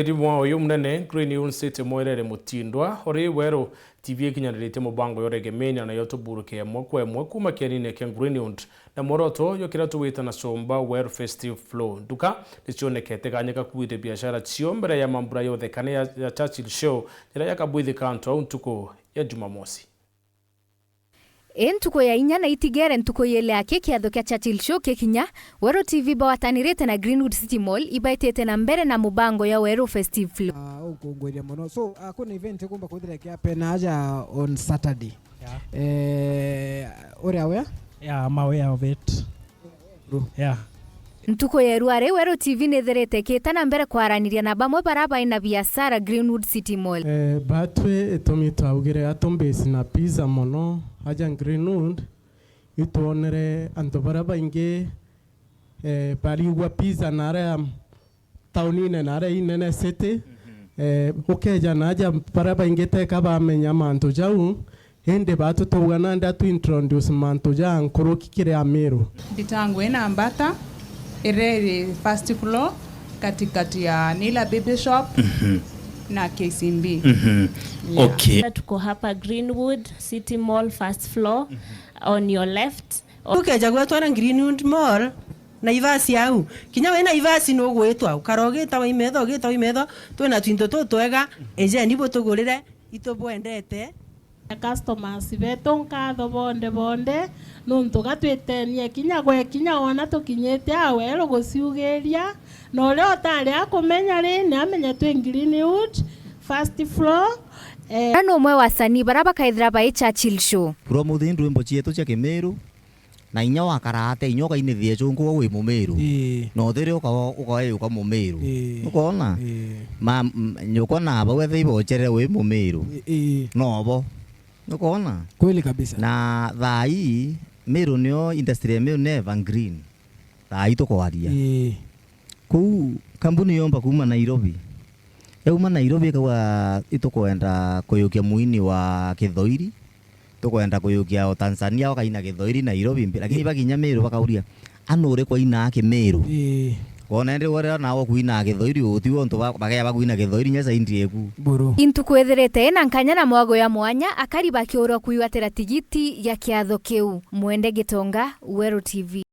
Rimwa uyu munene Green News City moerere mutindwa ori wero TV kinyanirite mubango yoregemenya na yotuburuke mwe kuma kianine kya Green News na moroto yokira tuwita na somba wero festive flow duka ndichonekete ganyeka kuite biashara cio mbere ya mambura yothe kane ya Churchill show ira yakabwithi kanto ntuko ya Jumamosi. Entuko ya inya na itigere ntuko yele ake kiatho kia Churchill show kekinya Wero TV bawatanirete na Greenwood City Mall ibaitete na mbere na mubango ya Wero Festive Flow. Ukungweria mono. So kuna event kumba kuthire kia pena aja on Saturday. Ore aware? Yeah, I'm aware of it. Yeah. Ntuko yeruare Wero TV netherete ketana mbere kwaraniria na bamwe baraba ina biashara Greenwood City Mall. Batwe etomito augire atombesi na pizza mono aja Greenwood ituonere anto baraba inge pariwa pizza nare taunine nare inene city okeja naja baraba inge teka bamenya manto jau hende batu tugana ndatu introduce manto ja nkoro kikire Ameru Bitangwe na Ambata Ere first floor katikati ya Nila Baby Shop na KCB. Yeah. Okay. Tuko hapa Greenwood City Mall first floor on your left. Ukeja gwetwa Greenwood Mall na ivasi au kinya we na ivasi no gwetwa ukarogeta wa imetho twena twinto twega eje nibo tugurire itobwendete customers beto nkatho bonde nuntu gatwetenia kinya wana tukinyete awero guciugeria no le otari akumenya ri ni amenya twe Greenwood first floor ano mwe wasani baraba kaithira ba Churchill show promo the ndwimbo cietu cia Kimeru na inya wa karate inyoka ine thie chungu wi Mumeru no thire uka Mumeru ukona ma nyukona aba wethe ibo chere wi Mumeru no bo ukona kweli kabisa na thai Meru nio industry ya Meru never green thai tukwaria ku kampuni yomba kuma Nairobi euma Nairobi kwa itukwenda kuyukia muini wa Kithoiri tukwenda kuyukia Tanzania wakaina Kithoiri Nairobi lakini bakinya Meru bakauria anore kwa ina Kimeru kona ndi wore nawo kuina Kithoiri utiwo ntu bagaya bakuina Kithoiri nya saindi eku buru intu kwetherete na nkanya na mwago ya mwanya akari bakiura kuiwatera tigiti ya kiatho kiu mwende Gitonga Wero TV.